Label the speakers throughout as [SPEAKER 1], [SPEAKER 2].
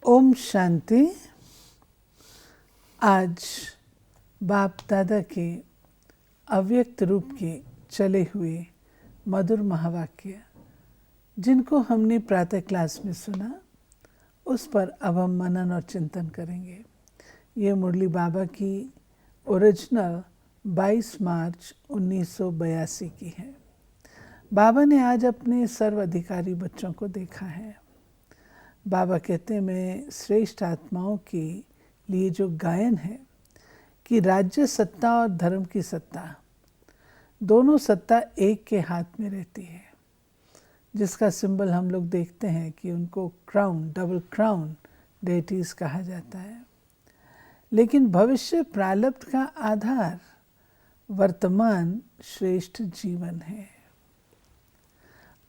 [SPEAKER 1] ओम शांति। आज बाप दादा के अव्यक्त रूप के चले हुए मधुर महावाक्य जिनको हमने प्रातः क्लास में सुना, उस पर अब हम मनन और चिंतन करेंगे। ये मुरली बाबा की ओरिजिनल 22 मार्च 1982 की है। बाबा ने आज अपने सर्वाधिकारी बच्चों को देखा है। बाबा कहते हैं, मैं श्रेष्ठ आत्माओं के लिए जो गायन है कि राज्य सत्ता और धर्म की सत्ता, दोनों सत्ता एक के हाथ में रहती है, जिसका सिंबल हम लोग देखते हैं कि उनको क्राउन, डबल क्राउन डेटीज कहा जाता है। लेकिन भविष्य प्रारब्ध का आधार वर्तमान श्रेष्ठ जीवन है।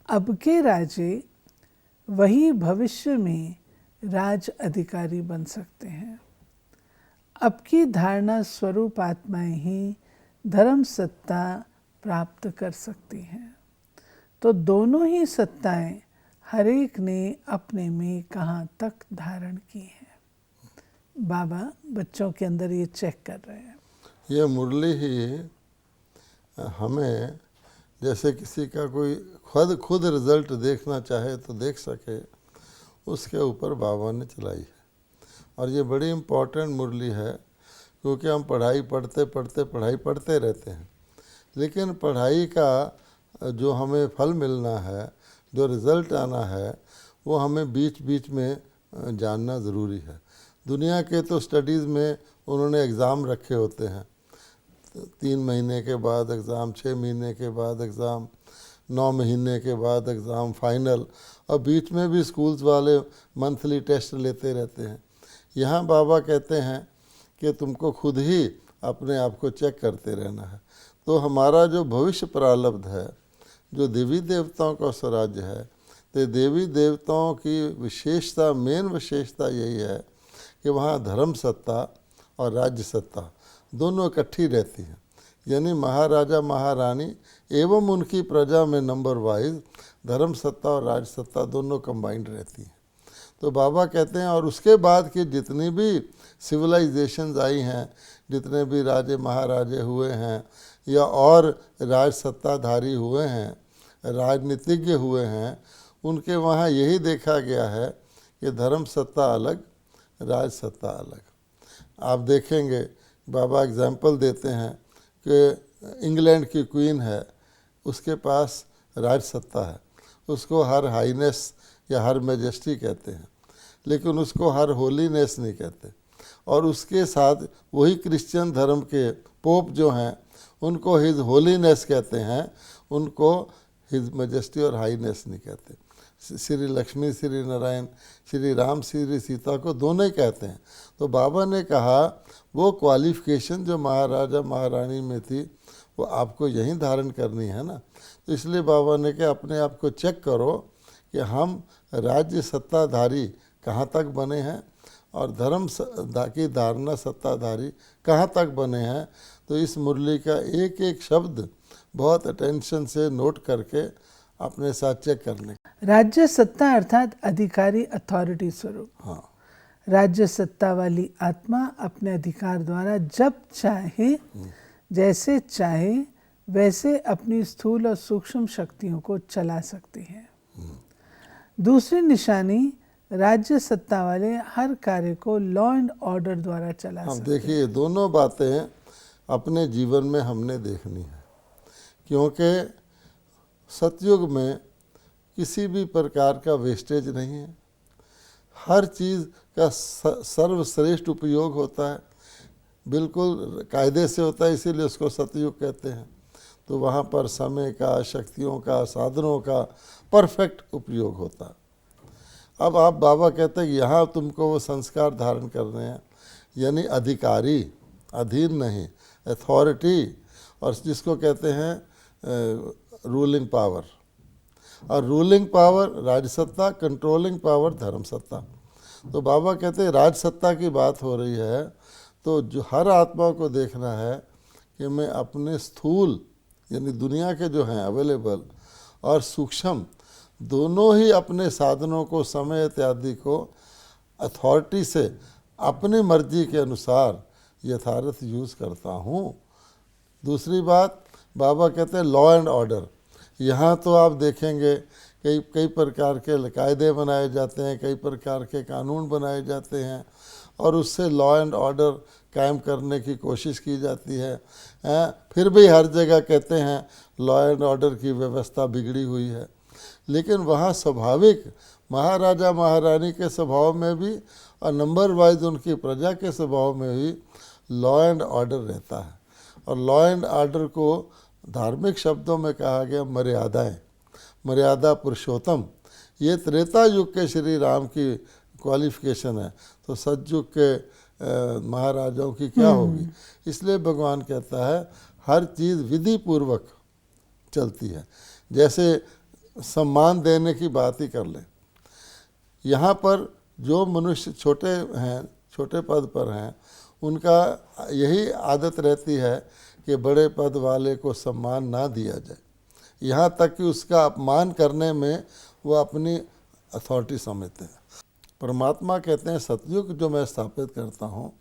[SPEAKER 1] अब के राजे वही भविष्य में राज अधिकारी बन सकते हैं। अब की धारणा स्वरूप आत्माएं ही धर्म सत्ता प्राप्त कर सकती हैं। तो दोनों ही सत्ताएं हर एक ने अपने में कहाँ तक धारण की है। बाबा बच्चों के अंदर ये चेक कर रहे हैं।
[SPEAKER 2] ये मुरली ही हमें जैसे किसी का कोई खुद रिजल्ट देखना चाहे तो देख सके, उसके ऊपर बाबा ने चलाई है। और ये बड़ी इम्पोर्टेंट मुरली है, क्योंकि हम पढ़ाई पढ़ते रहते हैं, लेकिन पढ़ाई का जो हमें फल मिलना है, जो रिज़ल्ट आना है, वो हमें बीच बीच में जानना ज़रूरी है। दुनिया के तो स्टडीज़ में उन्होंने एग्ज़ाम रखे होते हैं, 3 महीने के बाद एग्ज़ाम, 6 महीने के बाद एग्ज़ाम, 9 महीने के बाद एग्ज़ाम फाइनल, और बीच में भी स्कूल्स वाले मंथली टेस्ट लेते रहते हैं। यहाँ बाबा कहते हैं कि तुमको खुद ही अपने आप को चेक करते रहना है। तो हमारा जो भविष्य प्रारब्ध है, जो देवी देवताओं का स्वराज्य है, तो देवी देवताओं की विशेषता, मेन विशेषता यही है कि वहाँ धर्म सत्ता और राज्य सत्ता दोनों इकट्ठी रहती हैं। यानी महाराजा महारानी एवं उनकी प्रजा में नंबर वाइज धर्म सत्ता और राज सत्ता दोनों कंबाइंड रहती हैं। तो बाबा कहते हैं, और उसके बाद की जितनी भी सिविलाइजेशंस आई हैं, जितने भी राजे महाराजे हुए हैं या और राज सत्ताधारी हुए हैं, राजनीतिज्ञ हुए हैं, उनके वहाँ यही देखा गया है कि धर्म सत्ता अलग, राज सत्ता अलग। आप देखेंगे बाबा एग्जाम्पल देते हैं कि इंग्लैंड की क्वीन है, उसके पास राज सत्ता है, उसको हर हाईनेस या हर मैजेस्टी कहते हैं, लेकिन उसको हर होलीनेस नहीं कहते। और उसके साथ वही क्रिश्चियन धर्म के पोप जो हैं, उनको हिज होलीनेस कहते हैं, उनको हिज मैजेस्टी और हाईनेस नहीं कहते। श्री लक्ष्मी, श्री नारायण, श्री राम, श्री सीता को दोनों ही कहते हैं। तो बाबा ने कहा वो क्वालिफिकेशन जो महाराजा महारानी में थी, वो आपको यहीं धारण करनी है ना। तो इसलिए बाबा ने कहा अपने आप को चेक करो कि हम राज्य सत्ताधारी कहाँ तक बने हैं और धर्म की धारणा सत्ताधारी कहाँ तक बने हैं। तो इस मुरली का एक एक शब्द बहुत अटेंशन से नोट करके अपने साथ चेक करने।
[SPEAKER 1] राज्य सत्ता अर्थात अधिकारी, अथॉरिटी स्वरूप।
[SPEAKER 2] हाँ,
[SPEAKER 1] राज्य सत्ता वाली आत्मा अपने अधिकार द्वारा जब चाहे, जैसे चाहे वैसे अपनी स्थूल और सूक्ष्म शक्तियों को चला सकती है। दूसरी निशानी, राज्य सत्ता वाले हर कार्य को लॉ एंड ऑर्डर द्वारा चला सकते हैं।
[SPEAKER 2] देखिए दोनों बातें अपने जीवन में हमने देखनी है, क्योंकि सतयुग में किसी भी प्रकार का वेस्टेज नहीं है। हर चीज़ का सर्वश्रेष्ठ उपयोग होता है, बिल्कुल कायदे से होता है, इसीलिए उसको सतयुग कहते हैं। तो वहाँ पर समय का, शक्तियों का, साधनों का परफेक्ट उपयोग होता है। अब आप बाबा कहते हैं यहाँ तुमको वो संस्कार धारण करने हैं, यानी अधिकारी, अधीन नहीं, अथॉरिटी, और जिसको कहते हैं रूलिंग पावर। और रूलिंग पावर राजसत्ता, कंट्रोलिंग पावर धर्म सत्ता। तो बाबा कहते हैं राजसत्ता की बात हो रही है, तो जो हर आत्मा को देखना है कि मैं अपने स्थूल यानी दुनिया के जो हैं अवेलेबल और सूक्ष्म दोनों ही अपने साधनों को, समय इत्यादि को अथॉरिटी से अपनी मर्जी के अनुसार यथार्थ यूज़ करता हूँ। दूसरी बात, बाबा कहते हैं लॉ एंड ऑर्डर। यहाँ तो आप देखेंगे कई कई प्रकार के कायदे बनाए जाते हैं, कई प्रकार के कानून बनाए जाते हैं और उससे लॉ एंड ऑर्डर कायम करने की कोशिश की जाती है। फिर भी हर जगह कहते हैं लॉ एंड ऑर्डर की व्यवस्था बिगड़ी हुई है, लेकिन वहाँ स्वाभाविक महाराजा महारानी के स्वभाव में भी और नंबर वाइज उनकी प्रजा के स्वभाव में भी लॉ एंड ऑर्डर रहता है। और लॉ एंड ऑर्डर को धार्मिक शब्दों में कहा गया मर्यादाएं, मर्यादा पुरुषोत्तम। ये त्रेता युग के श्री राम की क्वालिफिकेशन है, तो सतयुग के महाराजाओं की क्या होगी। इसलिए भगवान कहता है हर चीज़ विधि पूर्वक चलती है। जैसे सम्मान देने की बात ही कर लें, यहाँ पर जो मनुष्य छोटे हैं, छोटे पद पर हैं, उनका यही आदत रहती है कि बड़े पद वाले को सम्मान ना दिया जाए, यहाँ तक कि उसका अपमान करने में वो अपनी अथॉरिटी समझते हैं। परमात्मा कहते हैं सतयुग जो मैं स्थापित करता हूँ,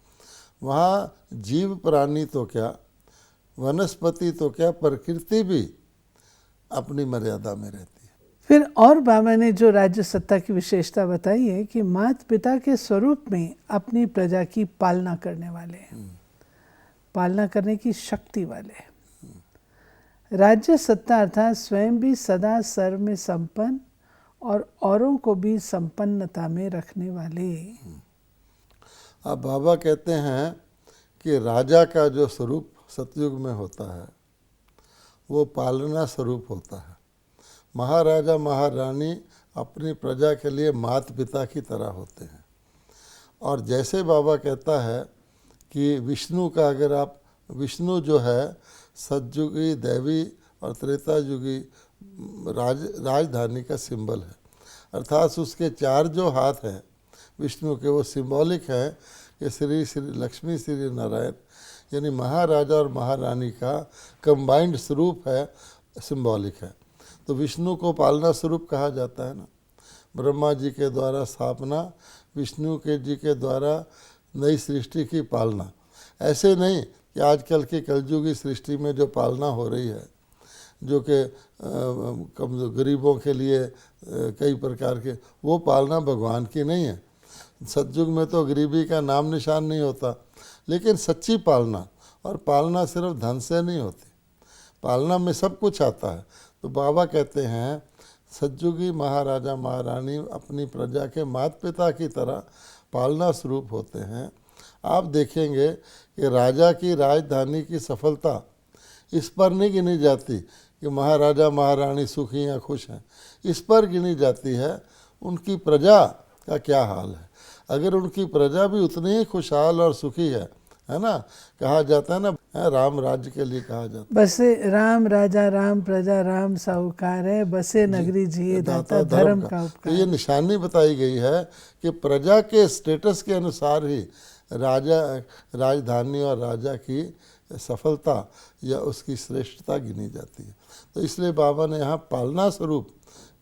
[SPEAKER 2] वहाँ जीव प्राणी तो क्या, वनस्पति तो क्या, प्रकृति भी अपनी मर्यादा में रहती है।
[SPEAKER 1] फिर और बाबा ने जो राज्य सत्ता की विशेषता बताई है कि माता पिता के स्वरूप में अपनी प्रजा की पालना करने वाले हैं, पालना करने की शक्ति वाले हैं। राज्य सत्ता अर्थात स्वयं भी सदा सर्व में संपन्न और औरों को भी संपन्नता में रखने वाले।
[SPEAKER 2] अब बाबा कहते हैं कि राजा का जो स्वरूप सतयुग में होता है वो पालना स्वरूप होता है। महाराजा महारानी अपनी प्रजा के लिए माता पिता की तरह होते हैं। और जैसे बाबा कहता है कि विष्णु का, अगर आप विष्णु जो है सतयुगी दैवी और त्रेता युगी राजधानी का सिंबल है, अर्थात उसके चार जो हाथ हैं विष्णु के, वो सिंबॉलिक है कि श्री श्री लक्ष्मी श्री नारायण यानी महाराजा और महारानी का कंबाइंड स्वरूप है, सिंबॉलिक है। तो विष्णु को पालना स्वरूप कहा जाता है ना। ब्रह्मा जी के द्वारा स्थापना, विष्णु के जी के द्वारा नई सृष्टि की पालना। ऐसे नहीं कि आजकल की कलयुगी सृष्टि में जो पालना हो रही है, जो कि कम गरीबों के लिए कई प्रकार के, वो पालना भगवान की नहीं है। सतयुग में तो गरीबी का नाम निशान नहीं होता, लेकिन सच्ची पालना, और पालना सिर्फ धन से नहीं होती, पालना में सब कुछ आता है। तो बाबा कहते हैं सतयुगी महाराजा महारानी अपनी प्रजा के माता पिता की तरह पालना स्वरूप होते हैं। आप देखेंगे कि राजा की राजधानी की सफलता इस पर नहीं गिनी जाती कि महाराजा महारानी सुखी या खुश हैं, इस पर गिनी जाती है उनकी प्रजा का क्या हाल है। अगर उनकी प्रजा भी उतनी ही खुशहाल और सुखी है ना, कहा जाता है ना, राम राज्य के लिए कहा जाता है,
[SPEAKER 1] बसे राम राजा राम प्रजा राम साहूकार है, बसे नगरी जिए दाता धर्म का उपकार।
[SPEAKER 2] तो ये निशानी बताई गई है कि प्रजा के स्टेटस के अनुसार ही राजा राजधानी और राजा की सफलता या उसकी श्रेष्ठता गिनी जाती है। तो इसलिए बाबा ने यहाँ पालना स्वरूप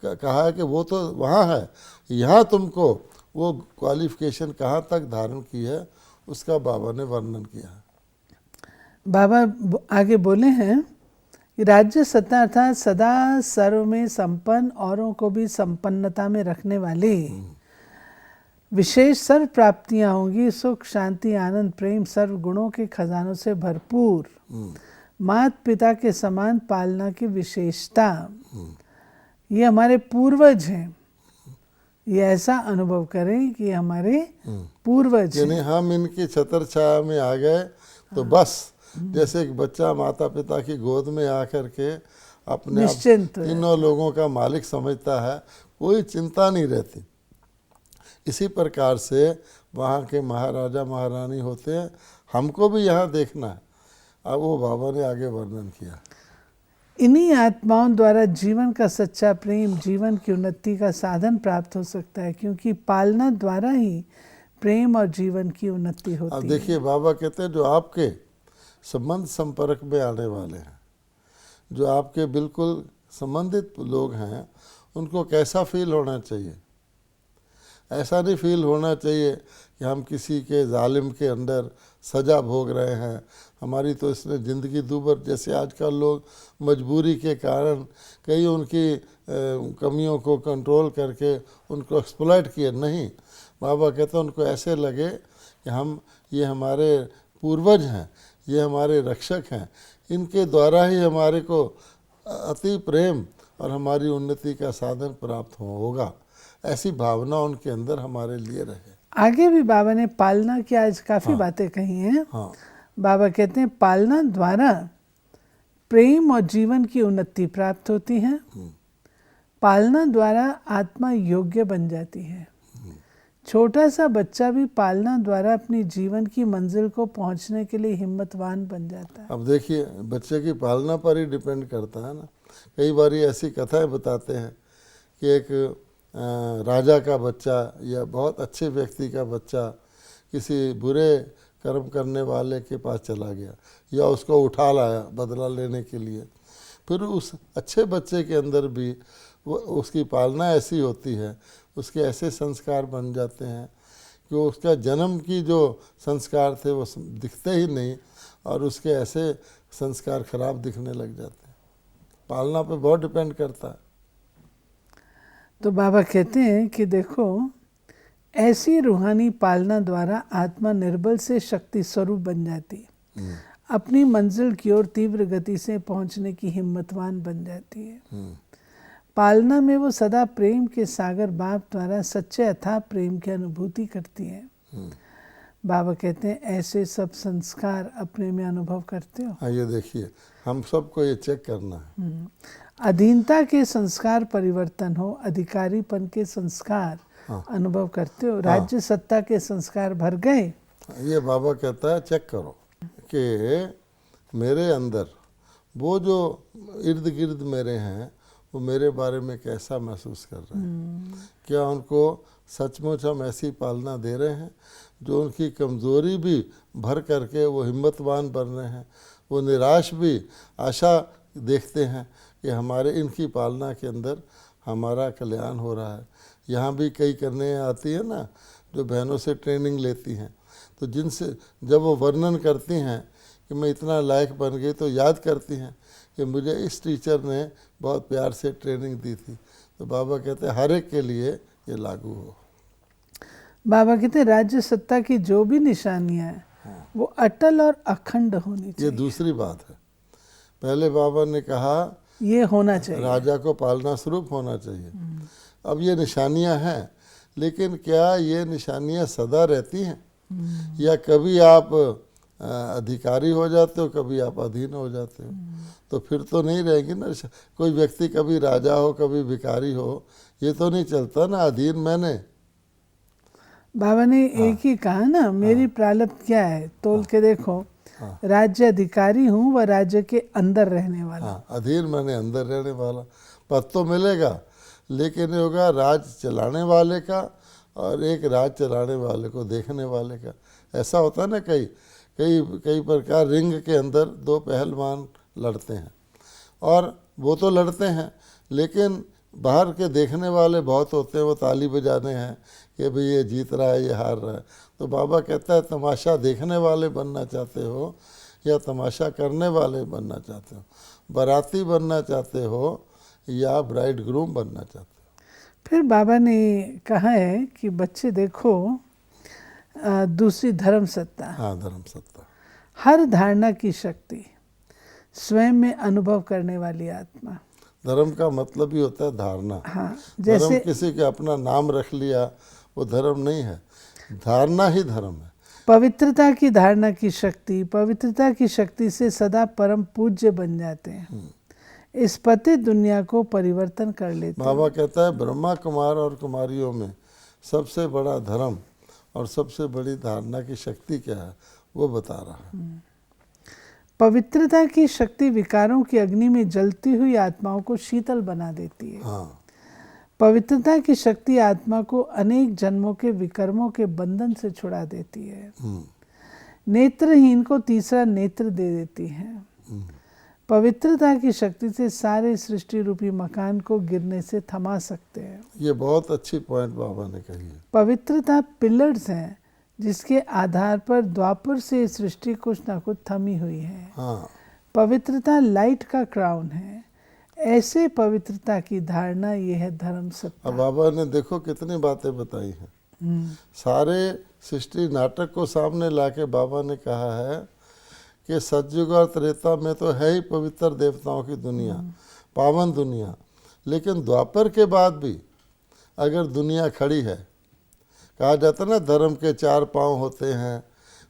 [SPEAKER 2] कहा है कि वो तो वहाँ है, यहाँ तुमको वो क्वालिफिकेशन कहाँ तक धारण की है उसका बाबा ने वर्णन किया है।
[SPEAKER 1] बाबा आगे बोले हैं कि राज्य सत्ता अर्थात सदा सर्व में संपन्न औरों को भी संपन्नता में रखने वाले, विशेष सर्व प्राप्तियां होंगी, सुख शांति आनंद प्रेम सर्व गुणों के खजानों से भरपूर, माता पिता के समान पालना की विशेषता। ये हमारे पूर्वज हैं, ये ऐसा अनुभव करें कि हमारे पूर्वज
[SPEAKER 2] यानी हम इनकी छत्र छाया में आ गए तो बस जैसे एक बच्चा माता पिता की गोद में आकर के अपने
[SPEAKER 1] निश्चिंत
[SPEAKER 2] तीनों लोगों का मालिक समझता है, कोई चिंता नहीं रहती। इसी प्रकार से वहाँ के महाराजा महारानी होते हैं, हमको भी यहाँ देखना है। अब वो बाबा ने आगे वर्णन किया।
[SPEAKER 1] इन्हीं आत्माओं द्वारा जीवन का सच्चा प्रेम जीवन की उन्नति का साधन प्राप्त हो सकता है, क्योंकि पालना द्वारा ही प्रेम और जीवन की उन्नति होती है।
[SPEAKER 2] अब देखिए बाबा कहते हैं जो आपके संबंध संपर्क में आने वाले हैं, जो आपके बिल्कुल संबंधित लोग हैं, उनको कैसा फील होना चाहिए। ऐसा नहीं फील होना चाहिए कि हम किसी के जालिम के अंदर सज़ा भोग रहे हैं, हमारी तो इसने ज़िंदगी दूभर, जैसे आजकल लोग मजबूरी के कारण कई उनकी कमियों को कंट्रोल करके उनको एक्सप्लॉइट किए। नहीं, बाबा कहते हैं उनको ऐसे लगे कि हम, ये हमारे पूर्वज हैं, ये हमारे रक्षक हैं, इनके द्वारा ही हमारे को अति प्रेम और हमारी उन्नति का साधन प्राप्त होगा। ऐसी भावना उनके अंदर हमारे लिए रहे।
[SPEAKER 1] आगे भी बाबा ने पालना की आज काफ़ी बातें कही हैं।
[SPEAKER 2] हाँ,
[SPEAKER 1] बाबा कहते हैं पालना द्वारा प्रेम और जीवन की उन्नति प्राप्त होती है। पालना द्वारा आत्मा योग्य बन जाती है। छोटा सा बच्चा भी पालना द्वारा अपनी जीवन की मंजिल को पहुंचने के लिए हिम्मतवान बन जाता है।
[SPEAKER 2] अब देखिए, बच्चे की पालना पर ही डिपेंड करता है ना। कई बार ऐसी कथाएं बताते हैं कि एक राजा का बच्चा या बहुत अच्छे व्यक्ति का बच्चा किसी बुरे कर्म करने वाले के पास चला गया या उसको उठा लाया बदला लेने के लिए। फिर उस अच्छे बच्चे के अंदर भी वो, उसकी पालना ऐसी होती है, उसके ऐसे संस्कार बन जाते हैं कि उसका जन्म की जो संस्कार थे वो दिखते ही नहीं और उसके ऐसे संस्कार खराब दिखने लग जाते हैं। पालना पे बहुत डिपेंड करता है।
[SPEAKER 1] तो बाबा कहते हैं कि देखो, ऐसी रूहानी पालना द्वारा आत्मा निर्बल से शक्ति स्वरूप बन जाती है, अपनी मंजिल की ओर तीव्र गति से पहुंचने की हिम्मतवान बन जाती है। पालना में वो सदा प्रेम के सागर बाप द्वारा सच्चे अथाह प्रेम की अनुभूति करती है। बाबा कहते हैं ऐसे सब संस्कार अपने में अनुभव करते हो।
[SPEAKER 2] हाँ, ये देखिए, हम सबको ये चेक करना है।
[SPEAKER 1] अधीनता के संस्कार परिवर्तन हो, अधिकारीपन के संस्कार अनुभव करते हो, राज्य सत्ता के संस्कार भर गए।
[SPEAKER 2] ये बाबा कहता है चेक करो कि मेरे अंदर वो जो इर्द गिर्द मेरे हैं वो मेरे बारे में कैसा महसूस कर रहे हैं। क्या उनको सचमुच हम ऐसी पालना दे रहे हैं जो उनकी कमज़ोरी भी भर करके वो हिम्मतवान बन रहे हैं, वो निराश भी आशा देखते हैं कि हमारे इनकी पालना के अंदर हमारा कल्याण हो रहा है। यहाँ भी कई करने आती है ना, जो बहनों से ट्रेनिंग लेती हैं, तो जिनसे जब वो वर्णन करती हैं कि मैं इतना लायक बन गई, तो याद करती हैं कि मुझे इस टीचर ने बहुत प्यार से ट्रेनिंग दी थी। तो बाबा कहते हैं हर एक के लिए ये लागू हो।
[SPEAKER 1] बाबा कहते हैं राज्य सत्ता की जो भी निशानियां हैं वो अटल और अखंड होनी चाहिए।
[SPEAKER 2] ये दूसरी बात है। पहले बाबा ने कहा
[SPEAKER 1] ये होना चाहिए,
[SPEAKER 2] राजा को पालना स्वरूप होना चाहिए। अब ये निशानियां हैं, लेकिन क्या ये निशानियां सदा रहती हैं या कभी आप अधिकारी हो जाते हो, कभी आप अधीन हो जाते हो? तो फिर तो नहीं रहेगी ना। कोई व्यक्ति कभी राजा हो कभी भिखारी हो, ये तो नहीं चलता ना। अधीन मैंने,
[SPEAKER 1] बाबा ने एक ही कहा ना, मेरी प्रारब्ध क्या है तोल के देखो। राज्य अधिकारी हूँ व राज्य के अंदर रहने वाला।
[SPEAKER 2] अधीन मैंने अंदर रहने वाला। पद तो मिलेगा, लेकिन ये होगा राज चलाने वाले का और एक राज चलाने वाले को देखने वाले का। ऐसा होता है ना, कई प्रकार रिंग के अंदर दो पहलवान लड़ते हैं और वो तो लड़ते हैं, लेकिन बाहर के देखने वाले बहुत होते हैं, वो ताली बजाने हैं कि भाई ये जीत रहा है, ये हार रहा है। तो बाबा कहता है तमाशा देखने वाले बनना चाहते हो या तमाशा करने वाले बनना चाहते हो, बाराती बनना चाहते हो या ब्राइड ग्रूम बनना चाहते हो?
[SPEAKER 1] फिर बाबा ने कहा है कि बच्चे देखो, दूसरी धर्म सत्ता।
[SPEAKER 2] हाँ, धर्म सत्ता।
[SPEAKER 1] हर धारणा की शक्ति स्वयं में अनुभव करने वाली आत्मा।
[SPEAKER 2] धर्म का मतलब ही होता है धारणा।
[SPEAKER 1] हाँ, जैसे
[SPEAKER 2] धर्म किसी के अपना नाम रख लिया वो धर्म नहीं है, धारणा ही धर्म है।
[SPEAKER 1] पवित्रता की धारणा की शक्ति, पवित्रता की शक्ति से सदा परम पूज्य बन जाते हैं, इस पतित दुनिया को परिवर्तन कर लेते हैं।
[SPEAKER 2] बाबा कहता है ब्रह्मा कुमार और कुमारियों में सबसे बड़ा धर्म और सबसे बड़ी धारणा की शक्ति क्या है वो बता रहा है।
[SPEAKER 1] पवित्रता की शक्ति विकारों की अग्नि में जलती हुई आत्माओं को शीतल बना देती है।
[SPEAKER 2] हाँ,
[SPEAKER 1] पवित्रता की शक्ति आत्मा को अनेक जन्मों के विकर्मों के बंधन से छुड़ा देती है। नेत्रहीन को तीसरा नेत्र दे देती है। पवित्रता की शक्ति से सारे सृष्टि रूपी मकान को गिरने से थमा सकते हैं।
[SPEAKER 2] ये बहुत अच्छी पॉइंट बाबा ने कही है।
[SPEAKER 1] पवित्रता पिलर्स हैं जिसके आधार पर द्वापर से सृष्टि कुछ ना कुछ थमी हुई है।
[SPEAKER 2] हाँ,
[SPEAKER 1] पवित्रता लाइट का क्राउन है। ऐसे पवित्रता की धारणा ये है धर्म सत्ता।
[SPEAKER 2] अब बाबा ने देखो कितनी बातें बताई हैं। सारे सृष्टि नाटक को सामने लाके बाबा ने कहा है कि सतयुग और त्रेता में तो है ही पवित्र देवताओं की दुनिया, पावन दुनिया, लेकिन द्वापर के बाद भी अगर दुनिया खड़ी है, कहा जाता है ना धर्म के 4 पांव होते हैं,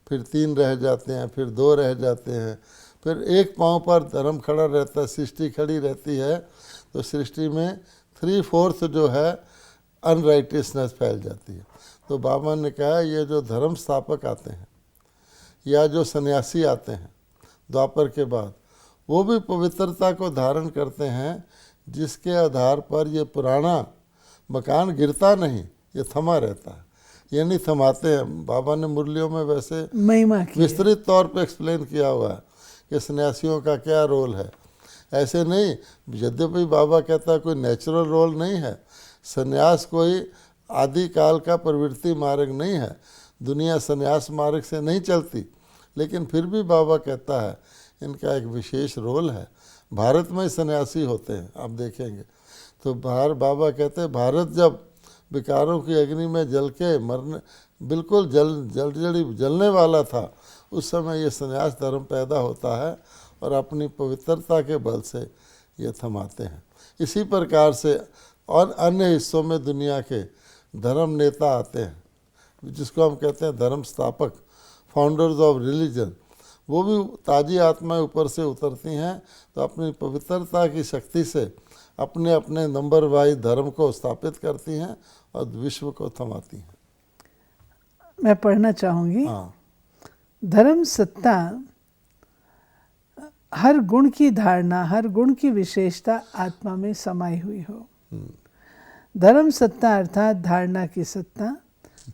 [SPEAKER 2] फिर 3 रह जाते हैं, फिर 2 रह जाते हैं, फिर 1 पांव पर धर्म खड़ा रहता है, सृष्टि खड़ी रहती है, तो सृष्टि में 3/4 जो है अनराइटियसनेस फैल जाती है। तो बाबा ने कहा ये जो धर्म स्थापक आते हैं या जो सन्यासी आते हैं द्वापर के बाद, वो भी पवित्रता को धारण करते हैं जिसके आधार पर ये पुराना मकान गिरता नहीं, ये थमा रहता है, ये नहीं थमाते हैं। बाबा ने मुरलियों में वैसे
[SPEAKER 1] महिमा की
[SPEAKER 2] विस्तृत तौर पे एक्सप्लेन किया हुआ है कि सन्यासियों का क्या रोल है। ऐसे नहीं, यद्यपि बाबा कहता है कोई नेचुरल रोल नहीं है, सन्यास कोई आदिकाल का प्रवृत्ति मार्ग नहीं है, दुनिया सन्यास मार्ग से नहीं चलती, लेकिन फिर भी बाबा कहता है इनका एक विशेष रोल है। भारत में सन्यासी होते हैं, आप देखेंगे तो बाबा कहते हैं भारत जब विकारों की अग्नि में जल के मरने बिल्कुल जलने वाला था, उस समय ये सन्यास धर्म पैदा होता है और अपनी पवित्रता के बल से ये थमाते हैं। इसी प्रकार से और अन्य हिस्सों में दुनिया के धर्म नेता आते हैं, जिसको हम कहते हैं धर्म स्थापक, फाउंडर्स ऑफ रिलीजन, वो भी ताजी आत्माएं ऊपर से उतरती हैं तो अपनी पवित्रता की शक्ति से अपने अपने नंबर वाइज धर्म को स्थापित करती हैं और विश्व को थमाती हैं।
[SPEAKER 1] मैं पढ़ना चाहूँगी।
[SPEAKER 2] हाँ,
[SPEAKER 1] धर्म सत्ता हर गुण की धारणा, हर गुण की विशेषता आत्मा में समाई हुई हो। धर्म सत्ता अर्थात धारणा की सत्ता।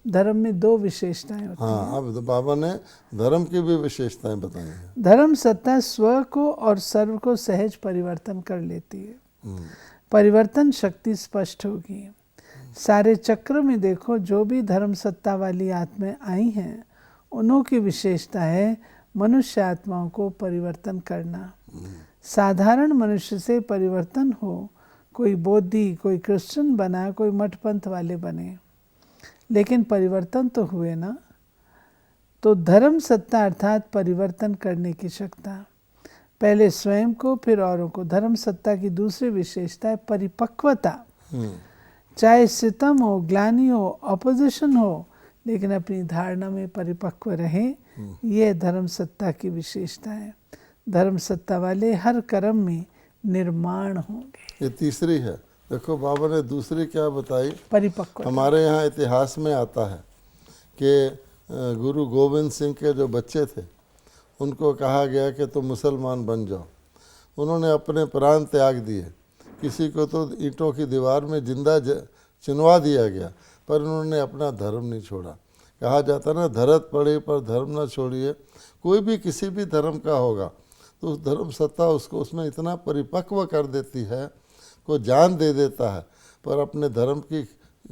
[SPEAKER 1] धर्म में 2 विशेषताएं होती हैं।
[SPEAKER 2] हाँ, अब तो बाबा ने धर्म की भी विशेषताएं बताई हैं।
[SPEAKER 1] धर्म सत्ता स्व को और सर्व को सहज परिवर्तन कर लेती है। परिवर्तन शक्ति स्पष्ट होगी। सारे चक्र में देखो, जो भी धर्म सत्ता वाली आत्माएं आई हैं, उन्हों की विशेषता है मनुष्य आत्माओं को परिवर्तन करना। साधारण मनुष्य से परिवर्तन हो, कोई बौद्धि, कोई क्रिश्चियन बना, कोई मठ पंथ वाले बने, लेकिन परिवर्तन तो हुए ना। तो धर्म सत्ता अर्थात परिवर्तन करने की क्षमता, पहले स्वयं को फिर औरों को। धर्म सत्ता की दूसरी विशेषता है परिपक्वता। चाहे सितम हो, ग्लानि हो, अपोजिशन हो, लेकिन अपनी धारणा में परिपक्व रहे, ये धर्म सत्ता की विशेषता है। धर्म सत्ता वाले हर कर्म में निर्माण होंगे।
[SPEAKER 2] ये तीसरी है। देखो बाबा ने दूसरी क्या बताई,
[SPEAKER 1] परिपक्व।
[SPEAKER 2] हमारे यहाँ इतिहास में आता है कि गुरु गोविंद सिंह के जो बच्चे थे उनको कहा गया कि तुम मुसलमान बन जाओ। उन्होंने अपने प्राण त्याग दिए, किसी को तो ईंटों की दीवार में जिंदा चिनवा दिया गया, पर उन्होंने अपना धर्म नहीं छोड़ा। कहा जाता ना, धरत पड़े पर धर्म न छोड़िए। कोई भी किसी भी धर्म का होगा तो उस धर्म सत्ता उसको उसमें इतना परिपक्व कर देती है, को जान दे देता है, पर अपने धर्म की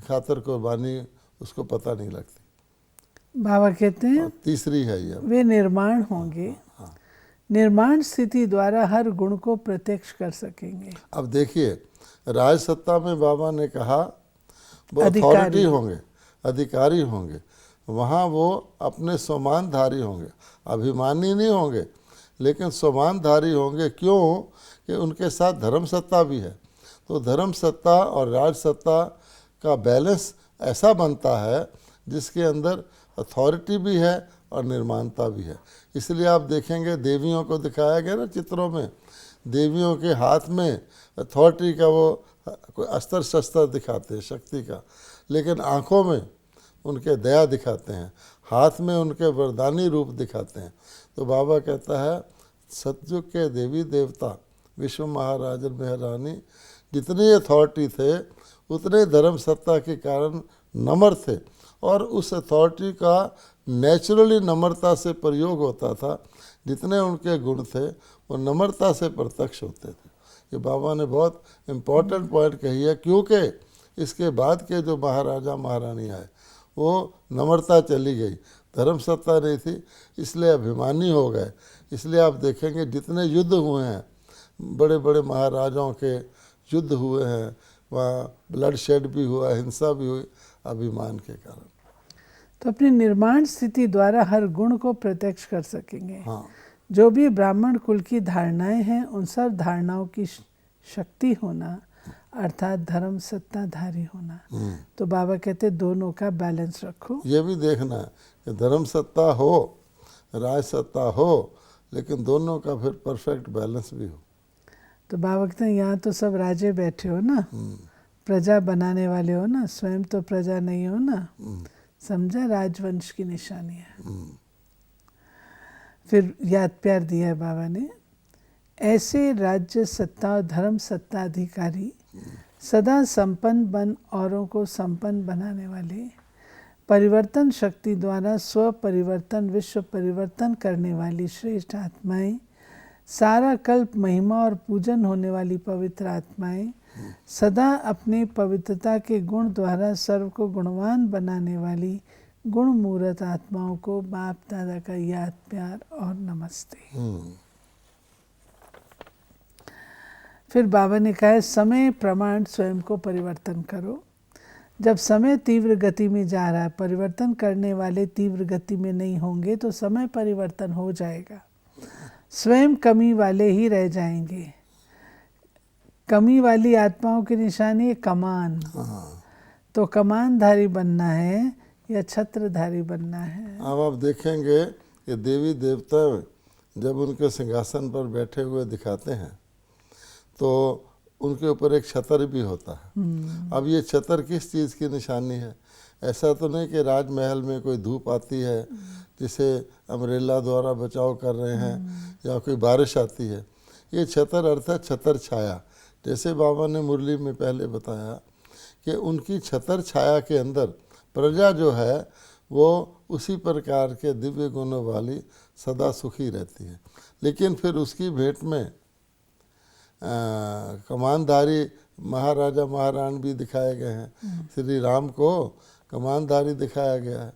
[SPEAKER 2] खातिर कुर्बानी उसको पता नहीं लगती।
[SPEAKER 1] बाबा कहते हैं
[SPEAKER 2] तीसरी है ये,
[SPEAKER 1] वे निर्माण होंगे। निर्माण स्थिति द्वारा हर गुण को प्रत्यक्ष कर सकेंगे।
[SPEAKER 2] अब देखिए, राज सत्ता में बाबा ने कहा वो अथॉरिटी होंगे, अधिकारी होंगे, वहाँ वो अपने स्वमानधारी होंगे, अभिमानी नहीं होंगे, लेकिन स्वमानधारी होंगे। क्यों? कि उनके साथ धर्म सत्ता भी है। तो धर्म सत्ता और राज सत्ता का बैलेंस ऐसा बनता है जिसके अंदर अथॉरिटी भी है और निर्माणता भी है। इसलिए आप देखेंगे देवियों को दिखाया गया ना चित्रों में, देवियों के हाथ में अथॉरिटी का वो कोई अस्त्र शस्त्र दिखाते हैं, शक्ति का, लेकिन आँखों में उनके दया दिखाते हैं, हाथ में उनके वरदानी रूप दिखाते हैं। तो बाबा कहता है सतयुग के देवी देवता, विश्व महाराजन महारानी जितने अथॉरिटी थे उतने धर्म सत्ता के कारण नम्र थे, और उस अथॉरिटी का नेचुरली नम्रता से प्रयोग होता था। जितने उनके गुण थे वो नम्रता से प्रत्यक्ष होते थे। ये बाबा ने बहुत इम्पोर्टेंट पॉइंट कही है, क्योंकि इसके बाद के जो महाराजा महारानी आए वो नम्रता चली गई, धर्म सत्ता नहीं थी, इसलिए अभिमानी हो गए। इसलिए आप देखेंगे जितने युद्ध हुए हैं, बड़े बड़े महाराजाओं के युद्ध हुए हैं, वहाँ ब्लड शेड भी हुआ, हिंसा भी हुई, अभिमान के कारण।
[SPEAKER 1] तो अपनी निर्माण स्थिति द्वारा हर गुण को प्रत्यक्ष कर सकेंगे।
[SPEAKER 2] हाँ,
[SPEAKER 1] जो भी ब्राह्मण कुल की धारणाएं हैं उन सब धारणाओं की शक्ति होना अर्थात धर्म सत्ताधारी होना। तो बाबा कहते दोनों का बैलेंस रखो।
[SPEAKER 2] ये भी देखना है कि धर्म सत्ता हो, राज सत्ता हो, लेकिन दोनों का फिर परफेक्ट बैलेंस भी हो।
[SPEAKER 1] तो बाबा कहते हैं यहाँ तो सब राजे बैठे हो ना, प्रजा बनाने वाले हो ना, स्वयं तो प्रजा नहीं हो ना, समझा, राजवंश की निशानी है। फिर याद प्यार दिया है बाबा ने, ऐसे राज्य सत्ता और धर्म सत्ता अधिकारी सदा संपन्न बन औरों को संपन्न बनाने वाले, परिवर्तन शक्ति द्वारा स्व परिवर्तन विश्व परिवर्तन करने वाली श्रेष्ठ आत्माएं, सारा कल्प महिमा और पूजन होने वाली पवित्र आत्माएं, सदा अपने पवित्रता के गुण द्वारा सर्व को गुणवान बनाने वाली गुण मूर्त आत्माओं को बाप दादा का याद प्यार और नमस्ते। फिर बाबा ने कहा है समय प्रमाण स्वयं को परिवर्तन करो। जब समय तीव्र गति में जा रहा है, परिवर्तन करने वाले तीव्र गति में नहीं होंगे तो समय परिवर्तन हो जाएगा, स्वयं कमी वाले ही रह जाएंगे। कमी वाली आत्माओं की निशानी है कमान। तो कमानधारी बनना है या छत्रधारी बनना है।
[SPEAKER 2] अब आप देखेंगे कि देवी देवता जब उनके सिंहासन पर बैठे हुए दिखाते हैं तो उनके ऊपर एक छतर भी होता है। अब ये छतर किस चीज़ की निशानी है? ऐसा तो नहीं कि राजमहल में कोई धूप आती है जिसे अम्ब्रेला द्वारा बचाव कर रहे हैं या कोई बारिश आती है। ये छतर अर्थात छतर छाया। जैसे बाबा ने मुरली में पहले बताया कि उनकी छतर छाया के अंदर प्रजा जो है वो उसी प्रकार के दिव्य गुणों वाली सदा सुखी रहती है। लेकिन फिर उसकी भेंट में कमानधारी महाराजा महारानी भी दिखाए गए हैं। श्री राम को कमानधारी दिखाया गया है।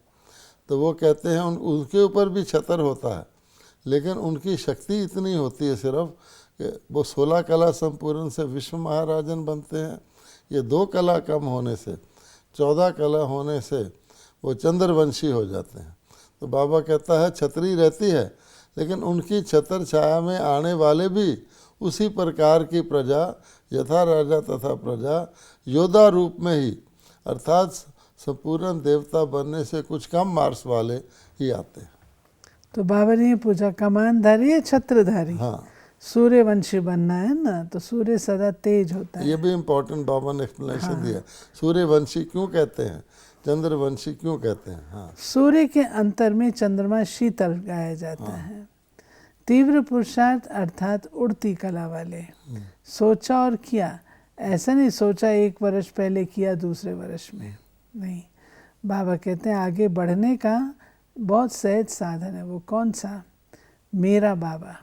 [SPEAKER 2] तो वो कहते हैं उनके ऊपर भी छतर होता है, लेकिन उनकी शक्ति इतनी होती है सिर्फ कि वो 16 कला संपूर्ण से विश्व महाराजन बनते हैं। ये 2 कला कम होने से 14 कला होने से वो चंद्रवंशी हो जाते हैं। तो बाबा कहता है छतरी रहती है, लेकिन उनकी छतर छाया में आने वाले भी उसी प्रकार की प्रजा, यथा राजा तथा प्रजा, योद्धा रूप में ही, अर्थात संपूर्ण देवता बनने से कुछ कम मार्क्स वाले ही आते हैं।
[SPEAKER 1] तो बाबा ने पूछा कमानधारी या छत्रधारी?
[SPEAKER 2] हाँ,
[SPEAKER 1] सूर्यवंशी बनना है ना, तो सूर्य सदा तेज होता है।
[SPEAKER 2] ये भी इम्पोर्टेंट बाबा ने एक्सप्लेनेशन दिया। सूर्यवंशी क्यों कहते हैं, चंद्रवंशी क्यों कहते हैं? हाँ,
[SPEAKER 1] सूर्य के अंतर में चंद्रमा शीतल गाया जाता है। तीव्र पुरुषार्थ अर्थात उड़ती कला वाले। सोचा और किया, ऐसा नहीं सोचा 1 वर्ष पहले किया दूसरे वर्ष में, नहीं। बाबा कहते हैं आगे बढ़ने का बहुत सहज साधन है। वो कौन सा? मेरा बाबा।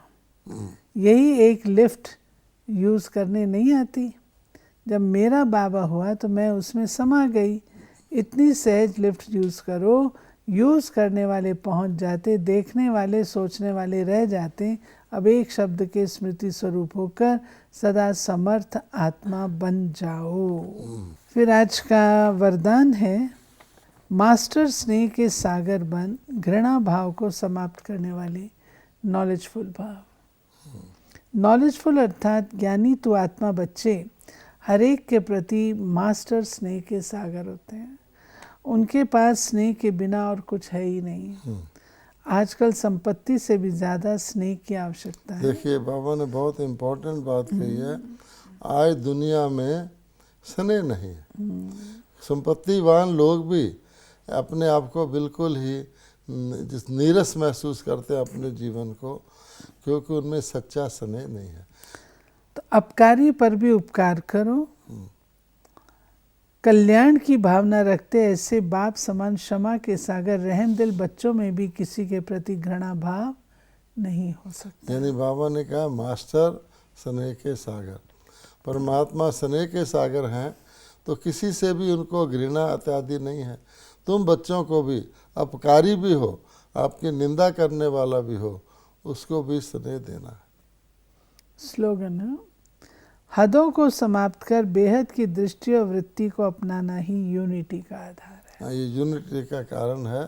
[SPEAKER 1] यही एक लिफ्ट यूज़ करने नहीं आती। जब मेरा बाबा हुआ तो मैं उसमें समा गई। इतनी सहज लिफ्ट यूज़ करो, यूज़ करने वाले पहुंच जाते, देखने वाले सोचने वाले रह जाते। अब एक शब्द के स्मृति स्वरूप होकर सदा समर्थ आत्मा बन जाओ। फिर आज का वरदान है, मास्टर स्नेह के सागर बन, घृणा भाव को समाप्त करने वाले नॉलेजफुल भाव। नॉलेजफुल अर्थात ज्ञानी तो आत्मा बच्चे हर एक के प्रति मास्टर स्नेह के सागर होते हैं। उनके पास स्नेह के बिना और कुछ है ही नहीं। आजकल संपत्ति से भी ज़्यादा स्नेह की आवश्यकता है।
[SPEAKER 2] देखिए बाबा ने बहुत इम्पोर्टेंट बात कही है। आज दुनिया में स्नेह नहीं है। संपत्तिवान लोग भी अपने आप को बिल्कुल ही नीरस महसूस करते हैं अपने जीवन को, क्योंकि उनमें सच्चा स्नेह नहीं है।
[SPEAKER 1] तो अपकारी पर भी उपकार करो, कल्याण की भावना रखते ऐसे बाप समान क्षमा के सागर रहम दिल बच्चों में भी किसी के प्रति घृणा भाव नहीं हो सकता।
[SPEAKER 2] यानी बाबा ने कहा मास्टर स्नेह के सागर, परमात्मा स्नेह के सागर हैं, तो किसी से भी उनको घृणा इत्यादि नहीं है। तुम बच्चों को भी, अपकारी भी हो, आपकी निंदा करने वाला भी हो, उसको भी स्नेह देना है।
[SPEAKER 1] स्लोगन है, हदों को समाप्त कर बेहद की दृष्टि और वृत्ति को अपनाना ही यूनिटी का आधार है।
[SPEAKER 2] हाँ, ये यूनिटी का कारण है।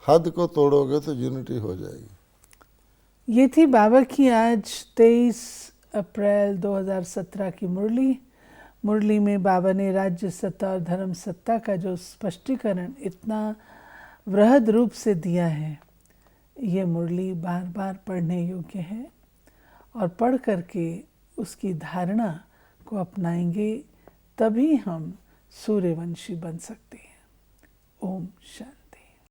[SPEAKER 2] हद को तोड़ोगे तो यूनिटी हो जाएगी।
[SPEAKER 1] ये थी बाबा की आज 23 अप्रैल 2017 की मुरली में बाबा ने राज्य सत्ता और धर्म सत्ता का जो स्पष्टीकरण इतना वृहद रूप से दिया है, ये मुरली बार बार पढ़ने योग्य है और पढ़ करके उसकी धारणा को अपनाएंगे तभी हम सूर्यवंशी बन सकते हैं। ओम शांति।